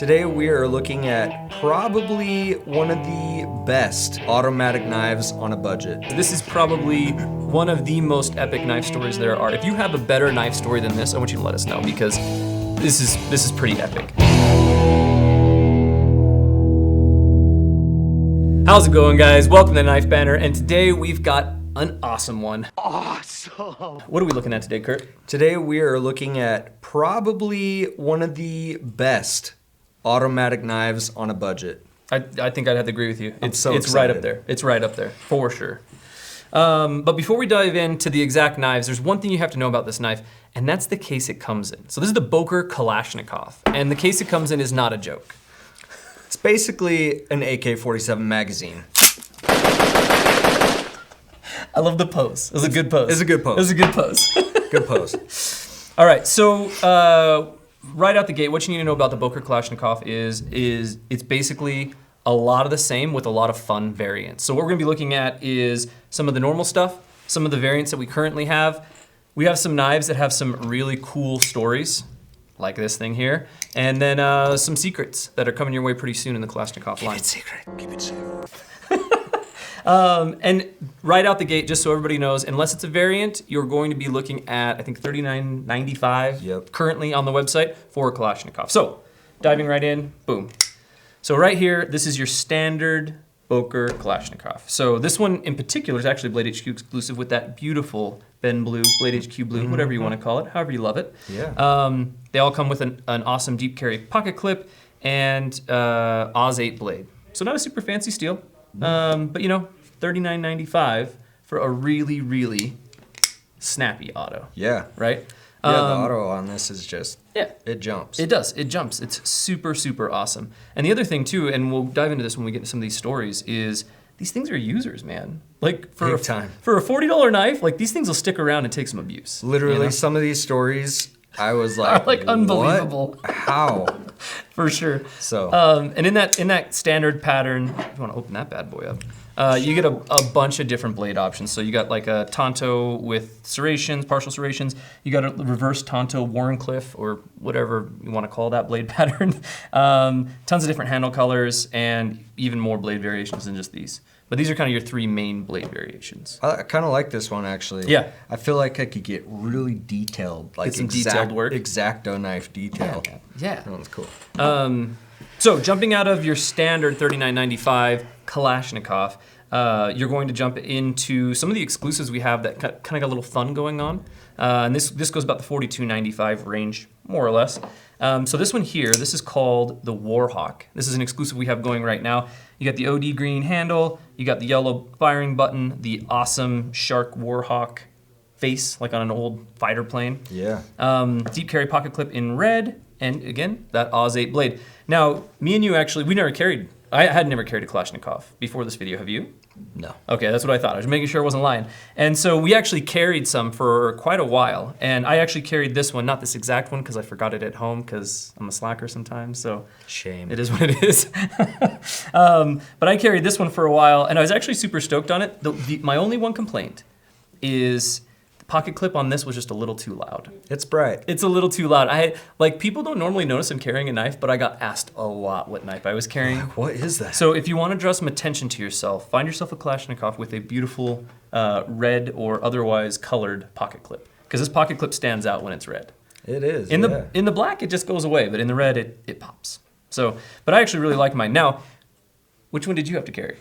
Today we are looking at probably one of the best automatic knives on a budget. This is probably one of the most epic knife stories there are. If you have a better knife story than this, I want you to let us know because this is pretty epic. How's it going, guys? Welcome to Knife Banter, and today we've got an awesome one. Awesome! What are we looking at today, Kurt? Today we are looking at probably one of the best automatic knives on a budget. I think I'd have to agree with you. It's right excited. up there. It's right up there, for sure. But before we dive into the exact knives, there's one thing you have to know about this knife, and that's the case it comes in. So this is the Bokor Kalashnikov, and the case it comes in is not a joke. It's basically an AK-47 magazine. I love the pose. It was a good pose. It's a good pose. It was a good pose. Good pose. All right, so right out the gate, what you need to know about the Bokor Kalashnikov is it's basically a lot of the same with a lot of fun variants. So what we're gonna be looking at is some of the normal stuff, some of the variants that we currently have. We have some knives that have some really cool stories, like this thing here, and then some secrets that are coming your way pretty soon in the Kalashnikov line. Keep it secret. Keep it safe. And right out the gate, just so everybody knows, unless it's a variant, you're going to be looking at, I think, $39.95 currently on the website for a Kalashnikov. So, diving right in, boom. So right here, this is your standard Bokor Kalashnikov. So this one in particular is actually Blade HQ exclusive with that beautiful Ben Blue, Blade HQ Blue, whatever you want to call it, however you love it. Yeah. They all come with an awesome deep carry pocket clip and Oz 8 blade. So not a super fancy steel. But you know, $39.95 for a really, really snappy auto. Yeah. Right? Yeah, the auto on this is just, it jumps. It does, it jumps. It's super, super awesome. And the other thing too, and we'll dive into this when we get into some of these stories, is these things are users, man. Like for Big time. For a $40 knife, like these things will stick around and take some abuse. Literally, you know? some of these stories, I was like, like unbelievable. What? How? For sure. So, and in that standard pattern, if you want to open that bad boy up, you get a bunch of different blade options. So you got like a Tonto with serrations, partial serrations. You got a reverse Tonto Warrenclyffe or whatever you want to call that blade pattern. Tons of different handle colors and even more blade variations than just these. But these are kind of your three main blade variations. I kind of like this one actually. Yeah. I feel like I could get really detailed, like Get some detailed work. X-Acto knife detail. Yeah. That one's cool. So jumping out of your standard $39.95 Kalashnikov, you're going to jump into some of the exclusives we have that kind of got a little fun going on. And this goes about the $42.95 range, more or less. So this one here, this is called the Warhawk. This is an exclusive we have going right now. You got the OD green handle, you got the yellow firing button, the awesome Shark Warhawk face, like on an old fighter plane. Yeah. Deep carry pocket clip in red, and again, that Oz 8 blade. Now, me and you actually, I had never carried a Kalashnikov before this video, have you? No. Okay, that's what I thought. I was making sure I wasn't lying. And so we actually carried some for quite a while. And I actually carried this one, not this exact one, because I forgot it at home, because I'm a slacker sometimes, so. Shame. It is what it is. But I carried this one for a while, and I was actually super stoked on it. My only one complaint is the pocket clip on this was just a little too loud. It's bright. It's a little too loud. People don't normally notice I'm carrying a knife, but I got asked a lot what knife I was carrying. What is that? So if you want to draw some attention to yourself, find yourself a Kalashnikov with a beautiful red or otherwise colored pocket clip. Because this pocket clip stands out when it's red. It is, in the black, it just goes away, but in the red, it pops. So, but I actually really like mine. Now, which one did you have to carry?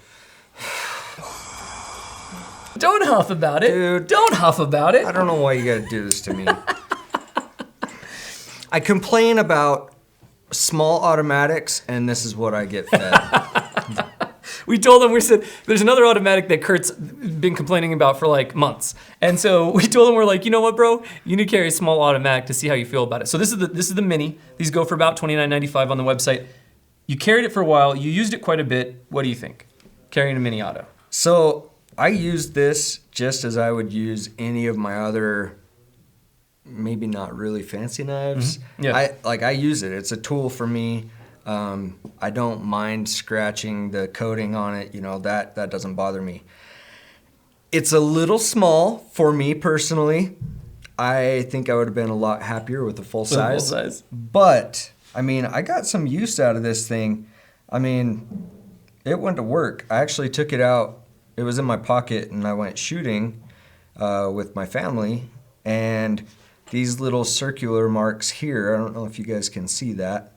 Don't huff about it. Dude. Don't huff about it. I don't know why you gotta do this to me. I complain about small automatics, and this is what I get fed. We told him, we said, there's another automatic that Kurt's been complaining about for like months. And so we told him, we're like, you know what, bro? You need to carry a small automatic to see how you feel about it. So this is the mini. These go for about $29.95 on the website. You carried it for a while. You used it quite a bit. What do you think? Carrying a mini auto. So I used this just as I would use any of my other, maybe not really fancy knives. Mm-hmm. Yeah. I use it. It's a tool for me. I don't mind scratching the coating on it. You know, that doesn't bother me. It's a little small for me personally. I think I would have been a lot happier with a full size. Full size. But I mean, I got some use out of this thing. I mean, it went to work. I actually took it out. It was in my pocket, and I went shooting with my family. And these little circular marks here, I don't know if you guys can see that.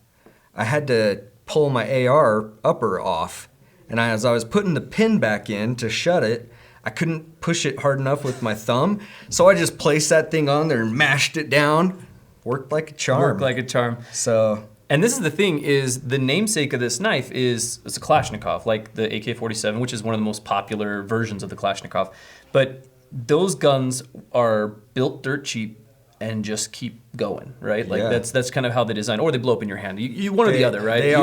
I had to pull my AR upper off. And as I was putting the pin back in to shut it, I couldn't push it hard enough with my thumb. So I just placed that thing on there and mashed it down. Worked like a charm. Worked like a charm. So... And this is the thing, is the namesake of this knife is it's a Kalashnikov, like the AK-47, which is one of the most popular versions of the Kalashnikov. But those guns are built dirt cheap and just keep going, right? Like that's kind of how they design, or they blow up in your hand. You one or the other, right? They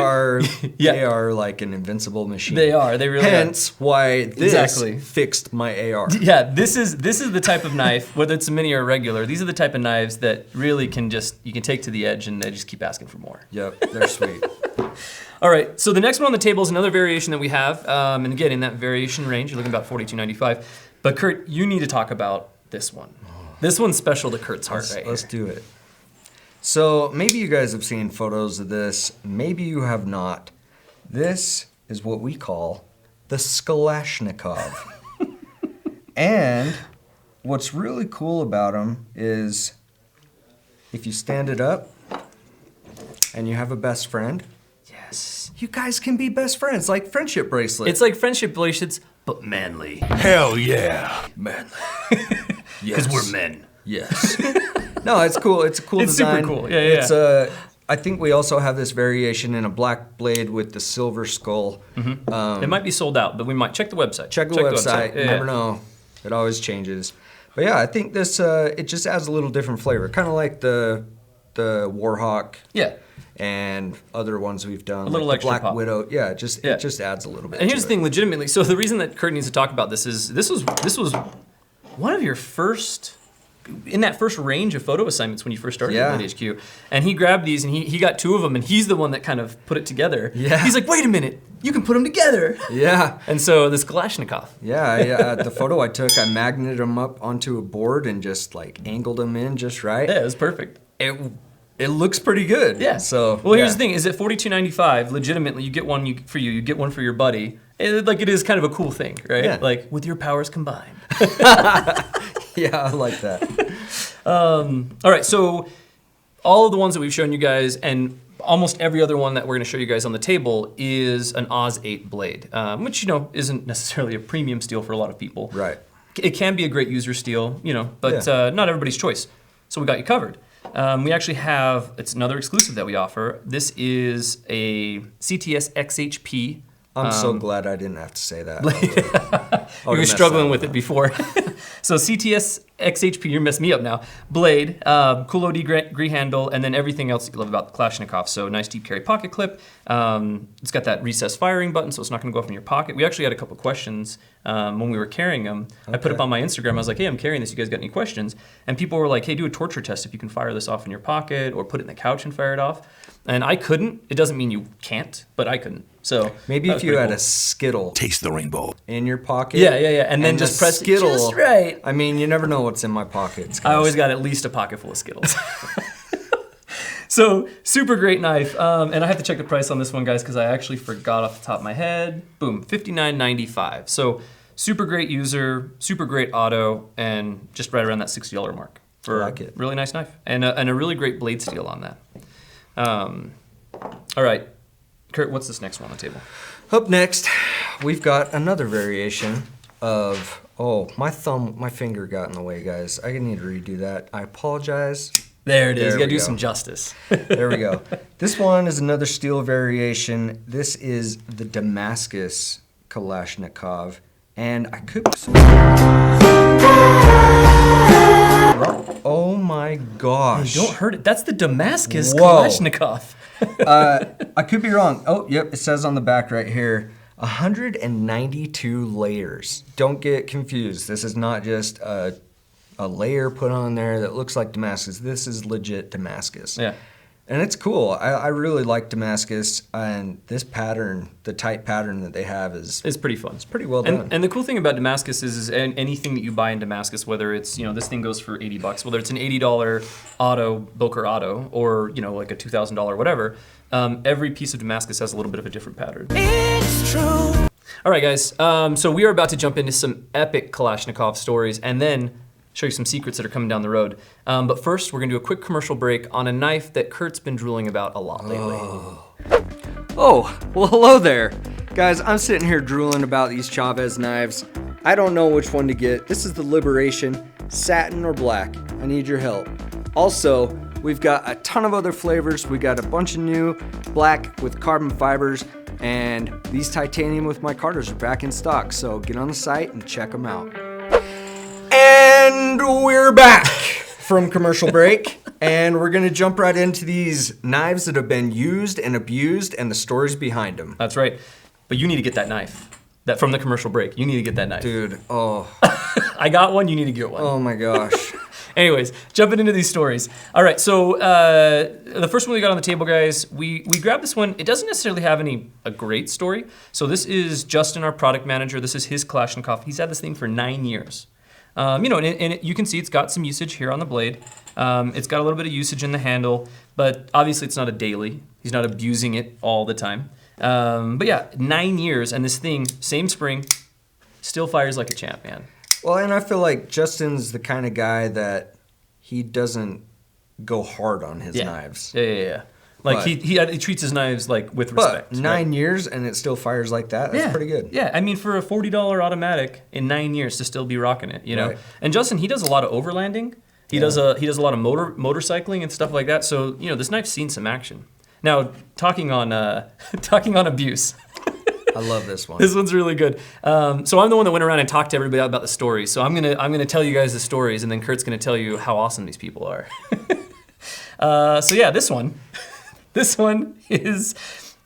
are like an invincible machine. They are. They really Hence are. why this fixed my AR. Yeah, this is the type of knife, whether it's a mini or regular, these are the type of knives that really you can take to the edge and they just keep asking for more. Yep, they're sweet. All right, so the next one on the table is another variation that we have, and again, in that variation range, you're looking about $42.95. But Kurt, you need to talk about this one. This one's special to Kurt's heart right Let's here. do it. So maybe you guys have seen photos of this. Maybe you have not. This is what we call the Kalashnikov. And what's really cool about them is if you stand it up and you have a best friend, Yes. you guys can be best friends, like friendship bracelets. It's like friendship bracelets, but manly. Hell yeah. manly. Because we're men. Yes. No, it's cool. It's a cool It's design. super cool. Yeah, It's I think we also have this variation in a black blade with the silver skull. It might be sold out, but we might check the website. Check the website. Yeah, You never know. It always changes. But yeah, I think this it just adds a little different flavor, kind of like the Warhawk. Yeah. And other ones we've done, A little like the extra Black pop. Widow. Yeah, it just adds a little bit. And here's to the it. thing, legitimately. So the reason that Kurt needs to talk about this is this was one of your first, in that first range of photo assignments when you first started at Blade HQ. And he grabbed these and he got two of them and he's the one that kind of put it together. Yeah. He's like, wait a minute, you can put them together. Yeah. And so this Kalashnikov. Yeah, the photo I took, I magneted them up onto a board and just like angled them in just right. Yeah, it was perfect. It looks pretty good. Yeah. So well, here's the thing: is at $42.95, legitimately, you get one for you, you get one for your buddy. It is kind of a cool thing, right? Yeah. Like with your powers combined. Yeah, I like that. All right, so all of the ones that we've shown you guys, and almost every other one that we're going to show you guys on the table is an Oz 8 blade, which isn't necessarily a premium steel for a lot of people. Right. It can be a great user steel, but not everybody's choice. So we got you covered. We actually have, it's another exclusive that we offer. This is a CTS-XHP. I'm so glad I didn't have to say that. You were struggling with it before. So CTS-XHP, you're messing me up now. Blade, cool OD gree handle, and then everything else that you love about the Kalashnikov. So nice deep carry pocket clip. It's got that recessed firing button, so it's not gonna go off in your pocket. We actually had a couple questions when we were carrying them. Okay. I put up on my Instagram, I was like, hey, I'm carrying this, you guys got any questions? And people were like, hey, do a torture test if you can fire this off in your pocket or put it in the couch and fire it off. And I couldn't. It doesn't mean you can't, but I couldn't. So maybe if you had a Skittle Taste the rainbow in your pocket. Yeah. And then just press Skittle, it just right. I mean, you never know what's in my pockets. I always got at least a pocket full of Skittles. So super great knife. And I have to check the price on this one, guys, because I actually forgot off the top of my head. Boom, $59.95. So super great user, super great auto, and just right around that $60 mark for I like it. a really nice knife. And a really great blade steel on that. All right, Kurt, what's this next one on the table? Up next, we've got another variation of, my finger got in the way, guys. I need to redo that. I apologize. There it is. There You gotta we do go. some justice. There we go. This one is another steel variation. This is the Damascus Kalashnikov. And I could be Oh my gosh. Don't hurt it. That's the Damascus Whoa. Kalashnikov. I could be wrong. Oh, yep, it says on the back right here, 192 layers. Don't get confused. This is not just a layer put on there that looks like Damascus. This is legit Damascus. Yeah. And it's cool. I really like Damascus, and this pattern, the tight pattern that they have is pretty fun. It's pretty well done. And the cool thing about Damascus is anything that you buy in Damascus, whether it's, this thing goes for $80, whether it's an $80 Bokor auto, or, like a $2,000 whatever, every piece of Damascus has a little bit of a different pattern. It's true. All right, guys. So we are about to jump into some epic Kalashnikov stories, and then show you some secrets that are coming down the road. But first, we're gonna do a quick commercial break on a knife that Kurt's been drooling about a lot lately. Oh, well, hello there. Guys, I'm sitting here drooling about these Chavez knives. I don't know which one to get. This is the Liberation, satin or black. I need your help. Also, we've got a ton of other flavors. We got a bunch of new black with carbon fibers, and these titanium with micartas are back in stock. So get on the site and check them out. And we're back from commercial break, and we're gonna jump right into these knives that have been used and abused and the stories behind them. That's right. But you need to get that knife. That from the commercial break. You need to get that knife. Dude, oh. I got one, you need to get one. Oh my gosh. Anyways, jumping into these stories. All right, so the first one we got on the table, guys, we grabbed this one. It doesn't necessarily have a great story. So this is Justin, our product manager. This is his Kalashnikov. He's had this thing for 9 years. And you can see it's got some usage here on the blade. It's got a little bit of usage in the handle, but obviously it's not a daily. He's not abusing it all the time. But yeah, 9 years, and this thing, same spring, still fires like a champ, man. Well, and I feel like Justin's the kind of guy that he doesn't go hard on his knives. Yeah. Like he treats his knives like with respect. But 9 years and it still fires like that, that's pretty good. Yeah, I mean for a $40 automatic in 9 years to still be rocking it, Right. And Justin, he does a lot of overlanding. He does a lot of motorcycling and stuff like that. So, this knife's seen some action. Now, talking on abuse. I love this one. This one's really good. So I'm the one that went around and talked to everybody about the stories. So I'm gonna tell you guys the stories, and then Kurt's gonna tell you how awesome these people are. So yeah, this one is.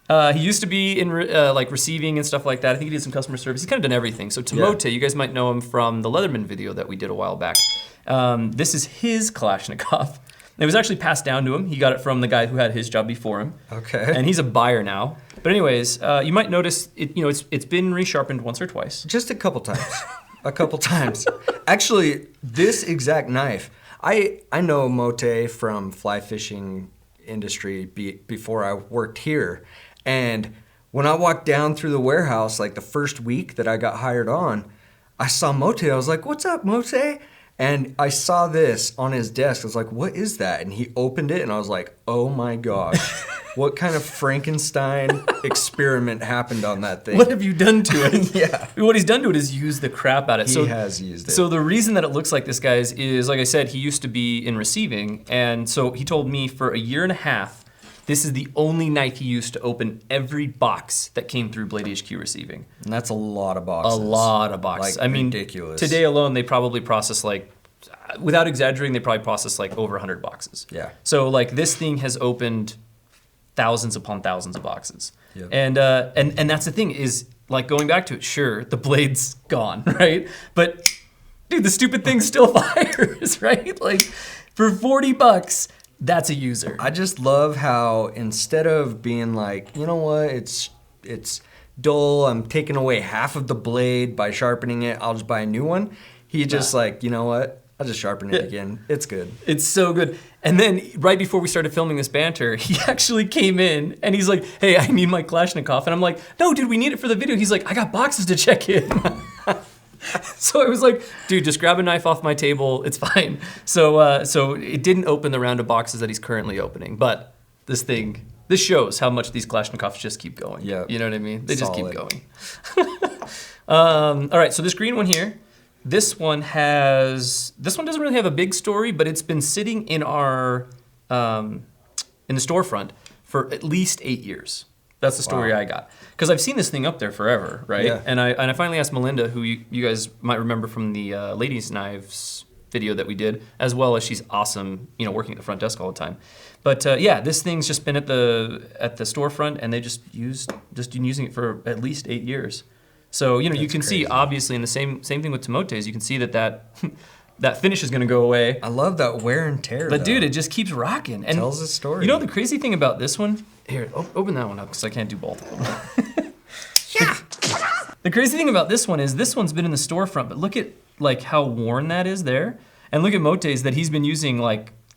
He used to be in like receiving and stuff like that. I think he did some customer service. He's kind of done everything. So Timote, you guys might know him from the Leatherman video that we did a while back. This is his Kalashnikov. It was actually passed down to him. He got it from the guy who had his job before him. Okay. And he's a buyer now. But anyways, you might notice it's been resharpened once or twice. Just a couple times. Actually, this exact knife, I know Mote from fly fishing industry before I worked here. And when I walked down through the warehouse, like the first week that I got hired on, I saw Mote. I was like, "What's up, Mote?" And I saw this on his desk. I was like, "What is that?" And he opened it, and I was like, "Oh my gosh, what kind of Frankenstein experiment happened on that thing?" What have you done to it? Yeah. What he's done to it is use the crap out of it. He has used it. So the reason that it looks like this, guys, is like I said, he used to be in receiving, and so he told me for a year and a half, this is the only knife he used to open every box that came through Blade HQ receiving. And that's a lot of boxes. A lot of boxes. Like, I mean, ridiculous. Today alone, they probably process without exaggerating, they probably process over 100 boxes. Yeah. So this thing has opened thousands upon thousands of boxes. Yep. And that's the thing is, going back to it, sure, the blade's gone, right? But dude, the stupid thing still fires, right? For $40, that's a user. I just love how instead of being like, you know what, it's dull, I'm taking away half of the blade by sharpening it, I'll just buy a new one. He just you know what, I'll just sharpen it again. It's good. It's so good. And then right before we started filming this banter, he actually came in and he's like, "Hey, I need my Kalashnikov." And I'm like, "No, dude, we need it for the video." He's like, "I got boxes to check in." So I was like, "Dude, just grab a knife off my table. It's fine." So it didn't open the round of boxes that he's currently opening. But this shows how much these Kalashnikovs just keep going. Yeah. You know what I mean? They Solid. just keep going. All right, so this green one here, this one doesn't really have a big story, but it's been sitting in our in the storefront for at least 8 years. That's the story I got. Because I've seen this thing up there forever, right? Yeah. And I finally asked Melinda, who you guys might remember from the ladies' knives video that we did, as well as she's awesome, working at the front desk all the time. But yeah, this thing's just been at the storefront, and they just been using it for at least 8 years. So you can see obviously in the same thing with Timote's, you can see that that finish is gonna go away. I love that wear and tear. But though. dude, it just keeps rocking. And tells a story. You know the crazy thing about this one? Here, open that one up because I can't do both of them. The crazy thing about this one is this one's been in the storefront, but look at like how worn that is there. And look at Mote's that he's been using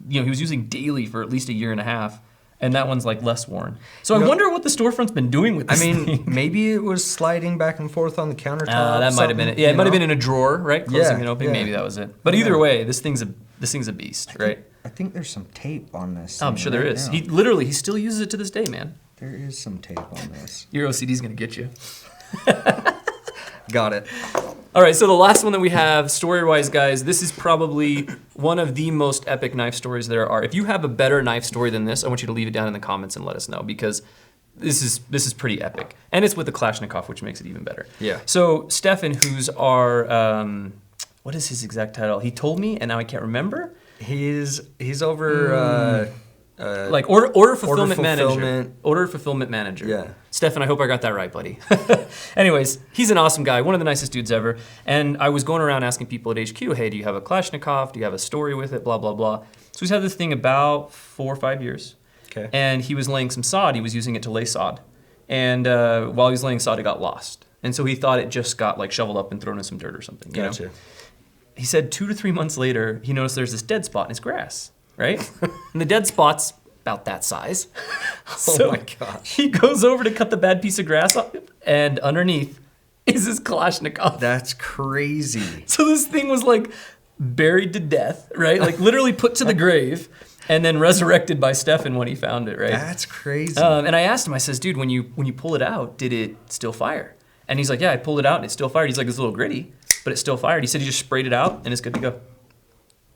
he was using daily for at least a year and a half. And that one's like less worn. So I wonder what the storefront's been doing with this thing. Maybe it was sliding back and forth on the countertop. That might have been it. Yeah, it might have been in a drawer, right? Closing and opening. Yeah. Maybe that was it. But either way, this thing's a beast, right? I think there's some tape on this. I'm sure there is. He still uses it to this day, man. There is some tape on this. Your OCD's gonna get you. Got it. All right, so the last one that we have, story-wise, guys, this is probably one of the most epic knife stories there are. If you have a better knife story than this, I want you to leave it down in the comments and let us know, because this is pretty epic. And it's with the Kalashnikov, which makes it even better. Yeah. So Stefan, who's our, what is his exact title? He told me, and now I can't remember. He's over like order fulfillment manager. fulfillment. Order fulfillment manager. Yeah. Stefan, I hope I got that right, buddy. Anyways, he's an awesome guy, one of the nicest dudes ever. And I was going around asking people at HQ, hey, do you have a Kalashnikov? Do you have a story with it? Blah, blah, blah. So he's had this thing about 4 or 5 years. Okay. And he was laying some sod. He was using it to lay sod. And while he was laying sod, it got lost. And so he thought it just got like shoveled up and thrown in some dirt or something. You Gotcha. know? He said 2 to 3 months later, he noticed there's this dead spot in his grass, right? And the dead spot's about that size. Oh my gosh. He goes over to cut the bad piece of grass off, and underneath is his Kalashnikov. That's crazy. So this thing was like buried to death, right? Like literally put to the grave and then resurrected by Stefan when he found it, right? That's crazy. And I asked him, I says, dude, when you pull it out, did it still fire? And he's like, yeah, I pulled it out and it still fired. He's like, it's a little gritty, but it still fired. He said he just sprayed it out and it's good to go.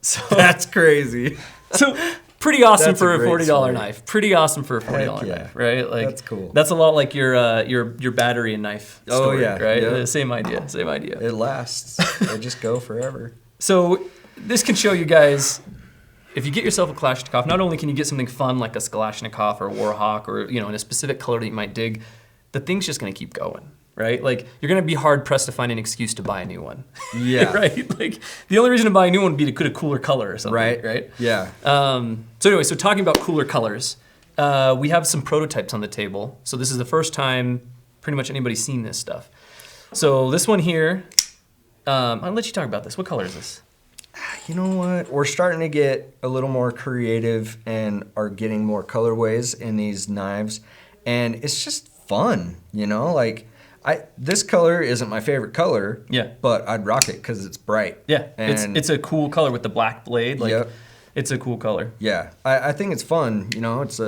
So That's crazy. So pretty awesome That's for a a great $40 story. knife. Pretty awesome for a $40 Heck yeah. knife, right? Like That's cool. That's a lot like your battery and knife Oh, story, yeah. right? Yep. Same idea. It lasts. They just go forever. So this can show you guys, if you get yourself a Kalashnikov, not only can you get something fun like a Kalashnikov or Warhawk or in a specific color that you might dig, the thing's just gonna keep going, right? Like you're gonna be hard pressed to find an excuse to buy a new one. Yeah. Right? Like the only reason to buy a new one would be to get a cooler color or something, right? Yeah. So anyway, so talking about cooler colors, we have some prototypes on the table. So this is the first time pretty much anybody's seen this stuff. So this one here, I'll let you talk about this. What color is this? You know what? We're starting to get a little more creative and are getting more colorways in these knives. And it's just fun, Like, this color isn't my favorite color. Yeah. But I'd rock it because it's bright. Yeah, And it's a cool color with the black blade. Like, Yep. It's a cool color. Yeah, I think it's fun. It's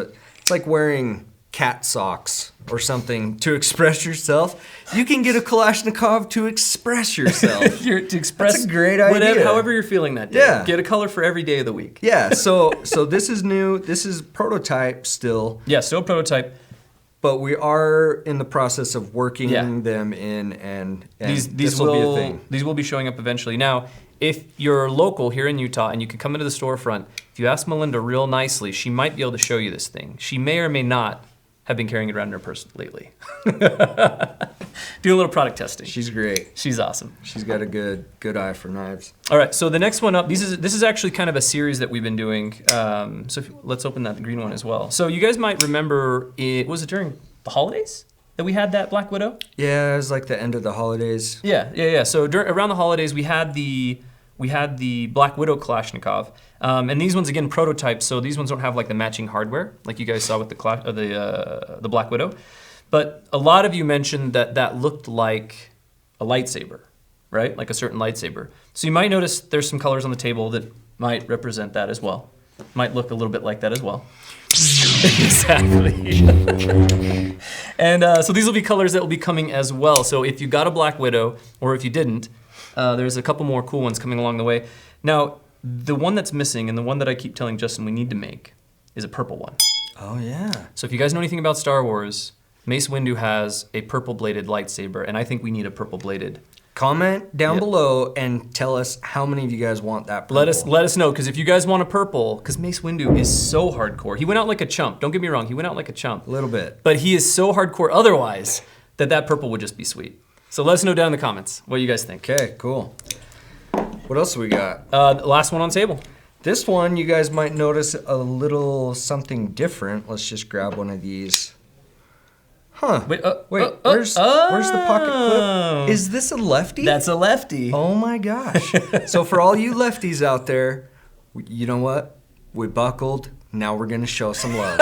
like wearing cat socks or something to express yourself. You can get a Kalashnikov to express yourself. To express That's a great idea. however you're feeling that day. Yeah. Get a color for every day of the week. Yeah, so this is new. This is prototype still, Yeah, still a prototype. but we are in the process of working Yeah. them in, and These this will be a thing. These will be showing up eventually. Now, if you're local here in Utah and you can come into the storefront, if you ask Melinda real nicely, she might be able to show you this thing. She may or may not have been carrying it around in her purse lately. Doing a little product testing. She's great. She's awesome. She's got a good eye for knives. All right, so the next one up, this is actually kind of a series that we've been doing. Let's open that green one as well. So you guys might remember, was it during the holidays that we had that Black Widow? Yeah, it was like the end of the holidays. Yeah. So around the holidays, we had the Black Widow Kalashnikov, and these ones again prototypes. So these ones don't have like the matching hardware like you guys saw with the Black Widow. But a lot of you mentioned that looked like a lightsaber, right? Like a certain lightsaber. So you might notice there's some colors on the table that might represent that as well. Might look a little bit like that as well. Exactly. And so these will be colors that will be coming as well. So if you got a Black Widow, or if you didn't, there's a couple more cool ones coming along the way. Now, the one that's missing, and the one that I keep telling Justin we need to make, is a purple one. Oh yeah. So if you guys know anything about Star Wars, Mace Windu has a purple-bladed lightsaber, and I think we need a purple-bladed. Comment down below and tell us how many of you guys want that purple. Let us know, because if you guys want a purple, because Mace Windu is so hardcore. He went out like a chump. Don't get me wrong, he went out like a chump. A little bit. But he is so hardcore otherwise that purple would just be sweet. So let us know down in the comments what you guys think. Okay, cool. What else we got? The last one on table. This one, you guys might notice a little something different. Let's just grab one of these. Huh. Wait, where's the pocket clip? Is this a lefty? That's a lefty. Oh my gosh. So for all you lefties out there, you know what? We buckled. Now we're going to show some love.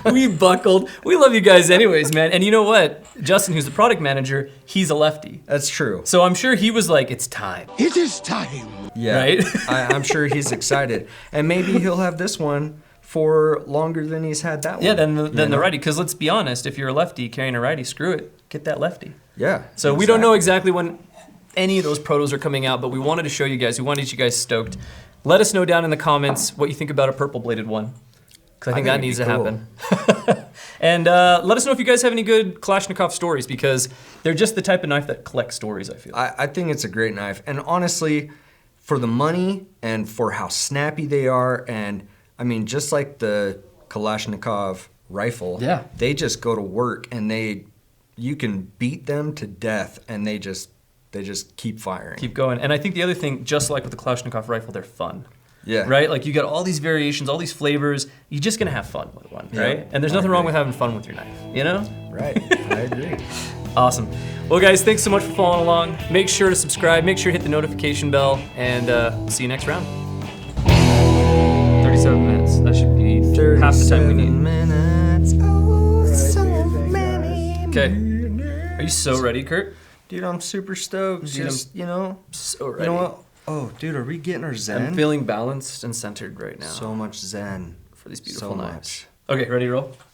We buckled. We love you guys anyways, man. And you know what? Justin, who's the product manager, he's a lefty. That's true. So I'm sure he was like, it's time. It is time. Yeah. Right? I'm sure he's excited. And maybe he'll have this one for longer than he's had that one. Yeah, than the righty. Because let's be honest, if you're a lefty carrying a righty, screw it. Get that lefty. Yeah. So we don't know exactly when any of those protos are coming out, but we wanted to show you guys. We wanted you guys stoked. Let us know down in the comments what you think about a purple bladed one. Because I think that needs to happen. And let us know if you guys have any good Kalashnikov stories, because they're just the type of knife that collects stories, I feel. I think it's a great knife. And honestly, for the money and for how snappy they are, and I mean, just like the Kalashnikov rifle, Yeah. they just go to work and you can beat them to death and they just keep firing. Keep going. And I think the other thing, just like with the Kalashnikov rifle, they're fun. Yeah. Right? Like you got all these variations, all these flavors. You're just gonna have fun with one, Yeah, right? And there's I nothing wrong agree. with having fun with your knife, you know? Right. I agree. Awesome. Well, guys, thanks so much for following along. Make sure to subscribe. Make sure to hit the notification bell, and see you next round. 37 minutes. That should be half the time we 37 need. minutes. Oh, so many. Okay. Are you so ready, Kurt? Dude, I'm super stoked. Dude, Just, you know, So you ready. know what? Oh, dude, are we getting our zen? I'm feeling balanced and centered right now so much zen. for these beautiful so knives. much. Okay, ready to roll?